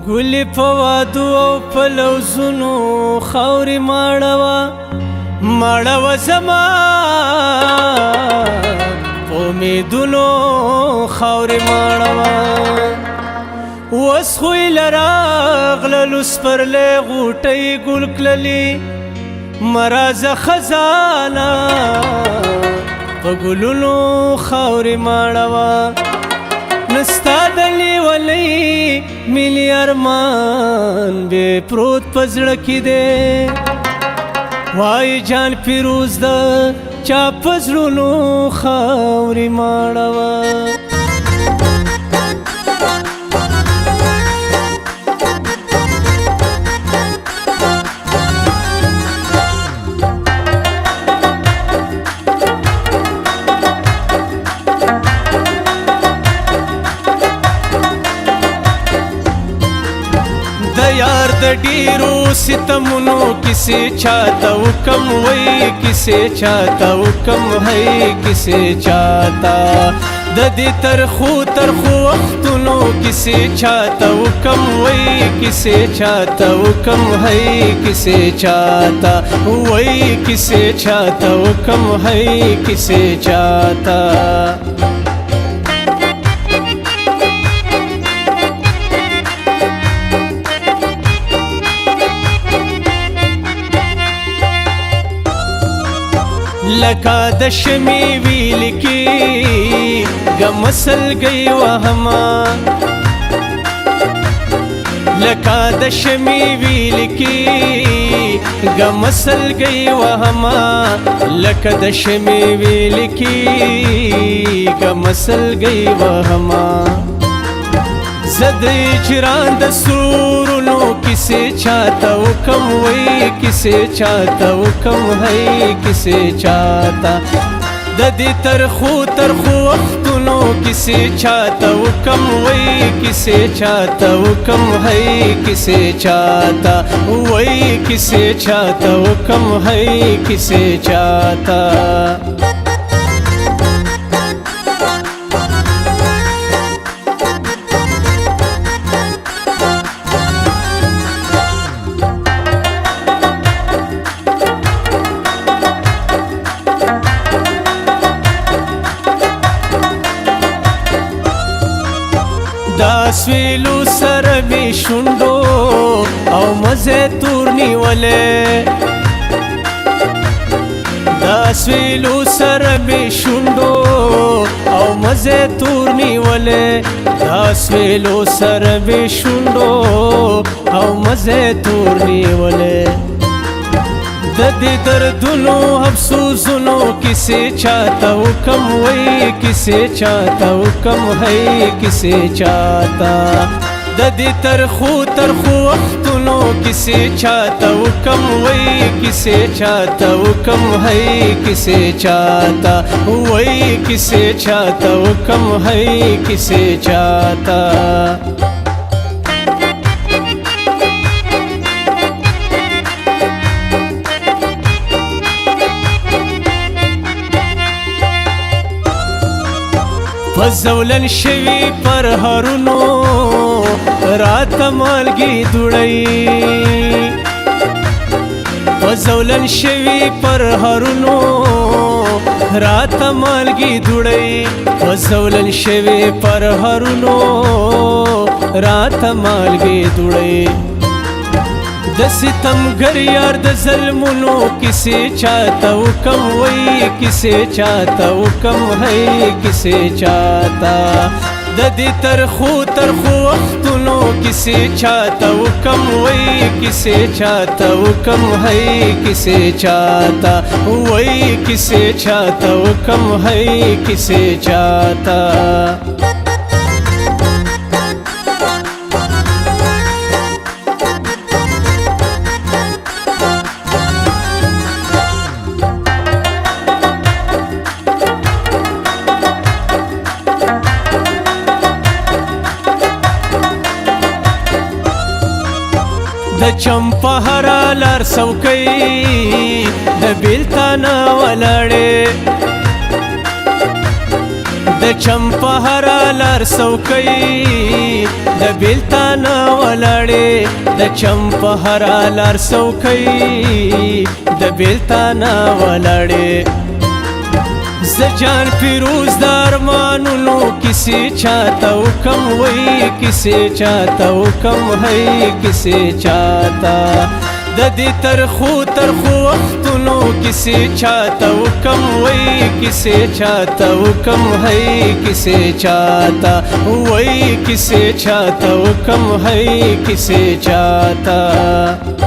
ګلې په وادو او په لوزونو خاورې ماړوه زما په امیدونو خاورې ماړوه اوس خو یې له راغللو سپرلی غوټۍ ګل کړلې مرازه خزانه په ګلونو خاورې ماړوه نستا د لیونۍ ملي ارمان بې پروت په زړه کې دی وای جان پیروز د چا په زړونو خاورې ماړوه یار د ډیرو ستمونو کیسې چاته وکم وای کیسې چاته وکم هی کیسې چاته د دې ترخو وختونو کیسې چاته وکم وای کیسې چاته وکم هی کیسې چاته وای کیسې چاته وکم هی کیسې چاته لکه د شمې ویل کې غمسل گئی وهما لکه د شمې ویل کې غمسل گئی وهما لکه د شمې ویل کې غمسل گئی وهما زد اجران د سرورونو کیسې چاته وکم وای کیسې چاته وکم هی کیسې چاته د دې ترخو وختونو کیسې چاته وکم وای کیسې چاته وکم هی کیسې چاته وای کیسې چاته وکم هی کیسې چاته دا سویلو سره می شونډو او مزه تور نیولې دا سویلو سره می شونډو او مزه تور نیولې دا سویلو سره می شونډو او مزه تور نیولې د دې دردونو افسوسونو کیسې چاته وکم وای کیسې چاته وکم هی کیسې چاته د دې ترخو وختونو کیسې چاته وکم وای کیسې چاته وکم هی کیسې چاته وای کیسې چاته وکم هی کیسې چاته وزولن شوی پر هرونو رات مالګي دوړی وزولن شوی پر هرونو رات مالګي دوړی وزولن شوی پر هرونو رات مالګي دوړی د ستمګر یار د ظلمونو کیسې چاته وکم وای کیسې چاته وکم هی کیسې چاته د دې ترخو وختونو کیسې چاته وکم وای کیسې چاته وکم هی کیسې چاته وای کیسې چاته وکم هی کیسې چاته د چمپا هرا لار څوکۍ د بیلتانه ولاړې د چمپه هره لار څوکۍ د بیلتان ولاړې د چمپه هره لار څوکۍ د بیلتان ولاړې زجان فیروز د ارمانونو کیسې چاته وکم وای کیسې چاته وکم هی کیسې چاته د دې ترخو وختونو کیسې چاته وکم وای کیسې چاته وکم هی کیسې چاته وای کیسې چاته وکم هی کیسې چاته